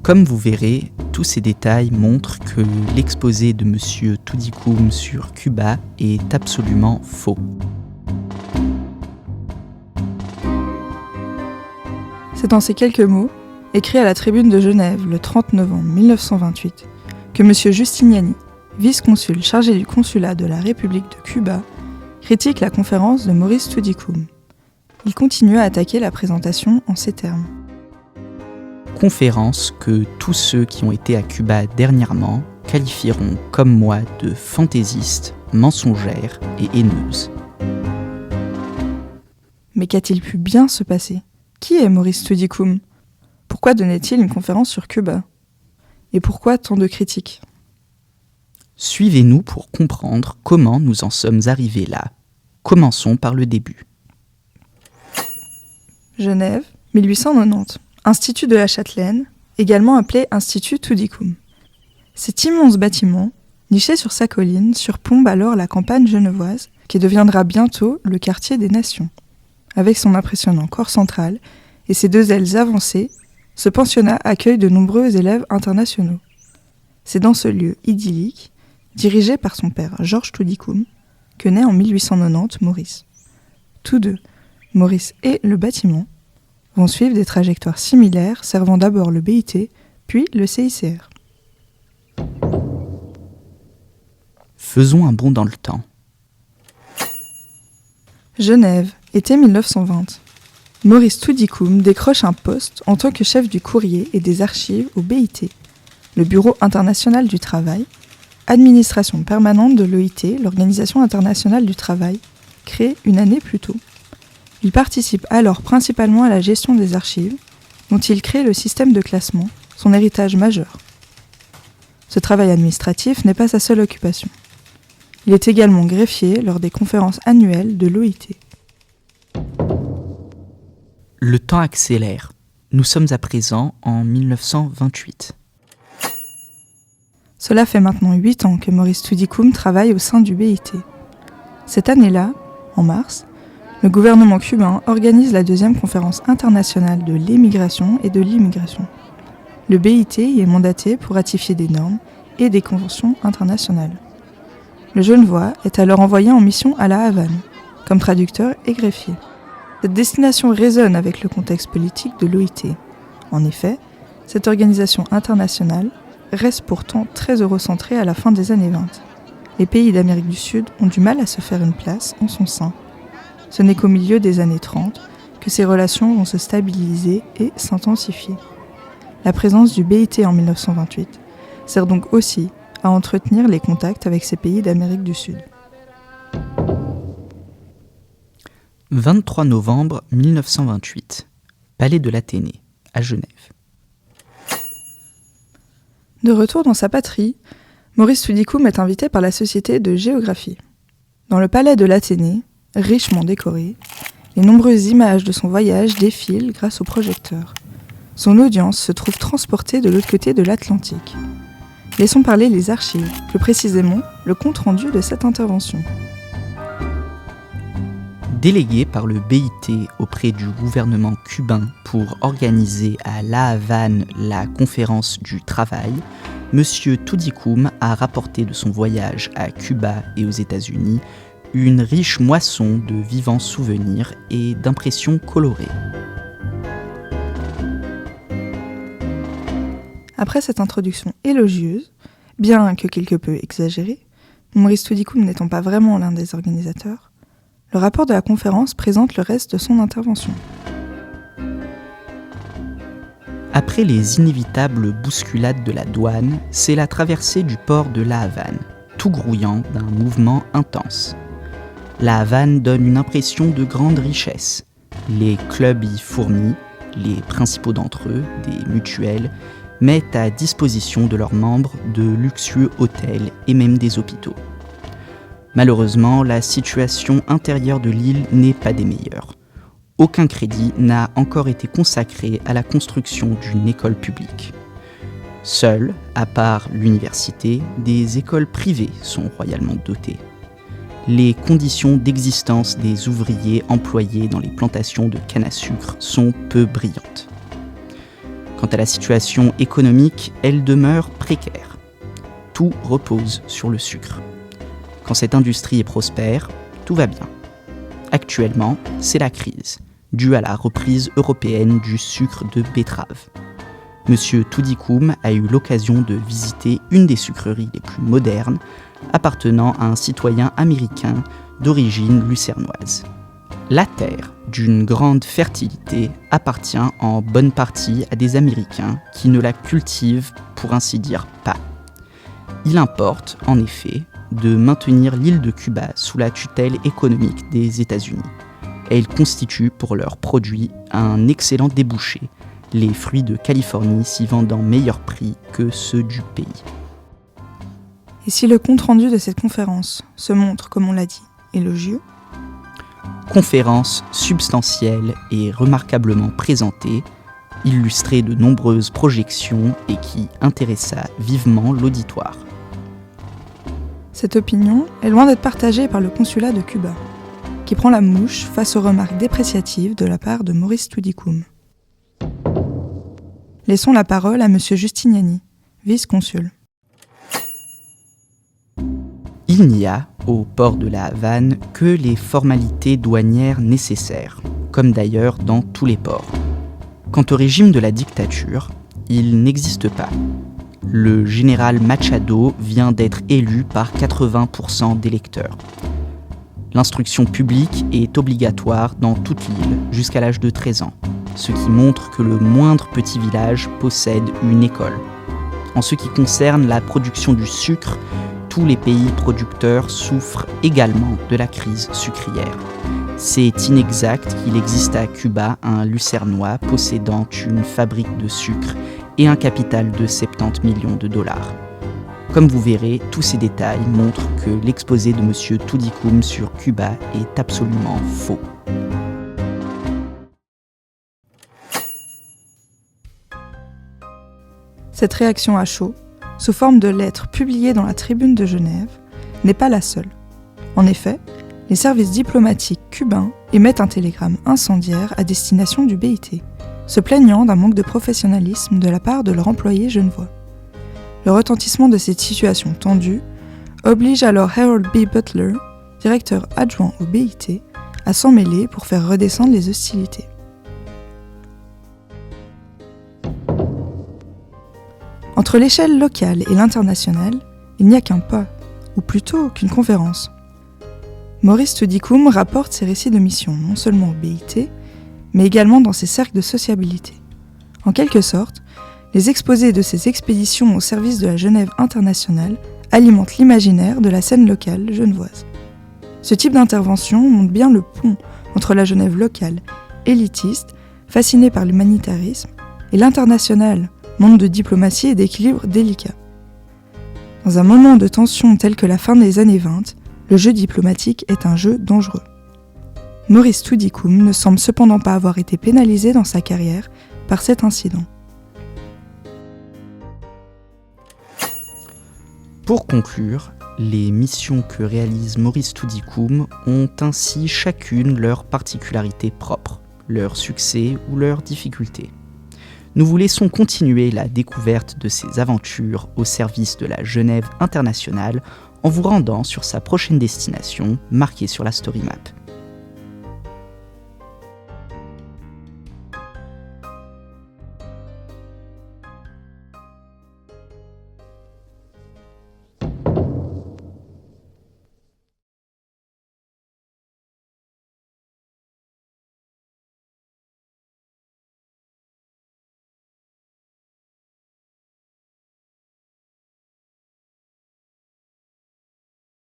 Comme vous verrez, tous ces détails montrent que l'exposé de M. Toudicoum sur Cuba est absolument faux. C'est dans ces quelques mots, écrits à la Tribune de Genève le 30 novembre 1928, que M. Giustiniani, vice-consul chargé du consulat de la République de Cuba, critique la conférence de Maurice Toudicoum. Il continue à attaquer la présentation en ces termes. Conférence que tous ceux qui ont été à Cuba dernièrement qualifieront comme moi de fantaisiste, mensongère et haineuse. Mais qu'a-t-il pu bien se passer ? Qui est Maurice Toudicoum ? Pourquoi donnait-il une conférence sur Cuba ? Et pourquoi tant de critiques ? Suivez-nous pour comprendre comment nous en sommes arrivés là. Commençons par le début. Genève, 1890. Institut de la Châtelaine, également appelé Institut Toudicoum. Cet immense bâtiment, niché sur sa colline, surplombe alors la campagne genevoise, qui deviendra bientôt le quartier des Nations. Avec son impressionnant corps central et ses deux ailes avancées, ce pensionnat accueille de nombreux élèves internationaux. C'est dans ce lieu idyllique, dirigé par son père Georges Toudicoum, que naît en 1890 Maurice. Tous deux, Maurice et le bâtiment, vont suivre des trajectoires similaires servant d'abord le BIT, puis le CICR. Faisons un bond dans le temps. Genève, été 1920. Maurice Toudicoum décroche un poste en tant que chef du courrier et des archives au BIT, le Bureau international du travail, administration permanente de l'OIT, l'Organisation internationale du travail, créée une année plus tôt. Il participe alors principalement à la gestion des archives, dont il crée le système de classement, son héritage majeur. Ce travail administratif n'est pas sa seule occupation. Il est également greffier lors des conférences annuelles de l'OIT. Le temps accélère. Nous sommes à présent en 1928. Cela fait maintenant 8 ans que Maurice Toudicoum travaille au sein du BIT. Cette année-là, en mars, le gouvernement cubain organise la deuxième conférence internationale de l'émigration et de l'immigration. Le BIT y est mandaté pour ratifier des normes et des conventions internationales. Le Genevois est alors envoyé en mission à La Havane, comme traducteur et greffier. Cette destination résonne avec le contexte politique de l'OIT. En effet, cette organisation internationale reste pourtant très eurocentrée à la fin des années 20. Les pays d'Amérique du Sud ont du mal à se faire une place en son sein. Ce n'est qu'au milieu des années 30 que ces relations vont se stabiliser et s'intensifier. La présence du BIT en 1928 sert donc aussi à entretenir les contacts avec ces pays d'Amérique du Sud. 23 novembre 1928. Palais de l'Athénée, à Genève. De retour dans sa patrie, Maurice Toudicoum est invité par la Société de géographie. Dans le palais de l'Athénée, richement décoré, les nombreuses images de son voyage défilent grâce au projecteur. Son audience se trouve transportée de l'autre côté de l'Atlantique. Laissons parler les archives, plus précisément le compte-rendu de cette intervention. Délégué par le BIT auprès du gouvernement cubain pour organiser à La Havane la conférence du travail, M. Toudicoum a rapporté de son voyage à Cuba et aux États-Unis une riche moisson de vivants souvenirs et d'impressions colorées. Après cette introduction élogieuse, bien que quelque peu exagérée, Maurice Toudicoum n'étant pas vraiment l'un des organisateurs, le rapport de la conférence présente le reste de son intervention. Après les inévitables bousculades de la douane, c'est la traversée du port de La Havane, tout grouillant d'un mouvement intense. La Havane donne une impression de grande richesse. Les clubs y fourmillent, les principaux d'entre eux, des mutuelles, mettent à disposition de leurs membres de luxueux hôtels et même des hôpitaux. Malheureusement, la situation intérieure de l'île n'est pas des meilleures. Aucun crédit n'a encore été consacré à la construction d'une école publique. Seules, à part l'université, des écoles privées sont royalement dotées. Les conditions d'existence des ouvriers employés dans les plantations de canne à sucre sont peu brillantes. Quant à la situation économique, elle demeure précaire. Tout repose sur le sucre. Quand cette industrie est prospère, tout va bien. Actuellement, c'est la crise, due à la reprise européenne du sucre de betterave. Monsieur Toudicoum a eu l'occasion de visiter une des sucreries les plus modernes, appartenant à un citoyen américain d'origine lucernoise. La terre, d'une grande fertilité, appartient en bonne partie à des Américains qui ne la cultivent, pour ainsi dire, pas. Il importe, en effet, de maintenir l'île de Cuba sous la tutelle économique des États-Unis. Et il constitue pour leurs produits un excellent débouché, les fruits de Californie s'y vendant meilleur prix que ceux du pays. Et si le compte-rendu de cette conférence se montre, comme on l'a dit, élogieux, conférence substantielle et remarquablement présentée, illustrée de nombreuses projections et qui intéressa vivement l'auditoire. Cette opinion est loin d'être partagée par le consulat de Cuba, qui prend la mouche face aux remarques dépréciatives de la part de Maurice Toudicoum. Laissons la parole à M. Justiniani, vice-consul. Il n'y a, au port de la Havane, que les formalités douanières nécessaires, comme d'ailleurs dans tous les ports. Quant au régime de la dictature, il n'existe pas. Le général Machado vient d'être élu par 80% des électeurs. L'instruction publique est obligatoire dans toute l'île jusqu'à l'âge de 13 ans, ce qui montre que le moindre petit village possède une école. En ce qui concerne la production du sucre, tous les pays producteurs souffrent également de la crise sucrière. C'est inexact qu'il existe à Cuba un Lucernois possédant une fabrique de sucre et un capital de 70 millions de dollars. Comme vous verrez, tous ces détails montrent que l'exposé de M. Toudicoum sur Cuba est absolument faux. Cette réaction à chaud, sous forme de lettres publiées dans la Tribune de Genève, n'est pas la seule. En effet, les services diplomatiques cubains émettent un télégramme incendiaire à destination du BIT, se plaignant d'un manque de professionnalisme de la part de leur employé genevois. Le retentissement de cette situation tendue oblige alors Harold B. Butler, directeur adjoint au BIT, à s'en mêler pour faire redescendre les hostilités. Entre l'échelle locale et l'internationale, il n'y a qu'un pas, ou plutôt qu'une conférence. Maurice Toudicoum rapporte ses récits de mission non seulement au BIT, mais également dans ses cercles de sociabilité. En quelque sorte, les exposés de ces expéditions au service de la Genève internationale alimentent l'imaginaire de la scène locale genevoise. Ce type d'intervention montre bien le pont entre la Genève locale, élitiste, fascinée par l'humanitarisme, et l'international, monde de diplomatie et d'équilibre délicat. Dans un moment de tension tel que la fin des années 20, le jeu diplomatique est un jeu dangereux. Maurice Toudicoum ne semble cependant pas avoir été pénalisé dans sa carrière par cet incident. Pour conclure, les missions que réalise Maurice Toudicoum ont ainsi chacune leur particularité propre, leur succès ou leurs difficultés. Nous vous laissons continuer la découverte de ses aventures au service de la Genève internationale en vous rendant sur sa prochaine destination marquée sur la story map.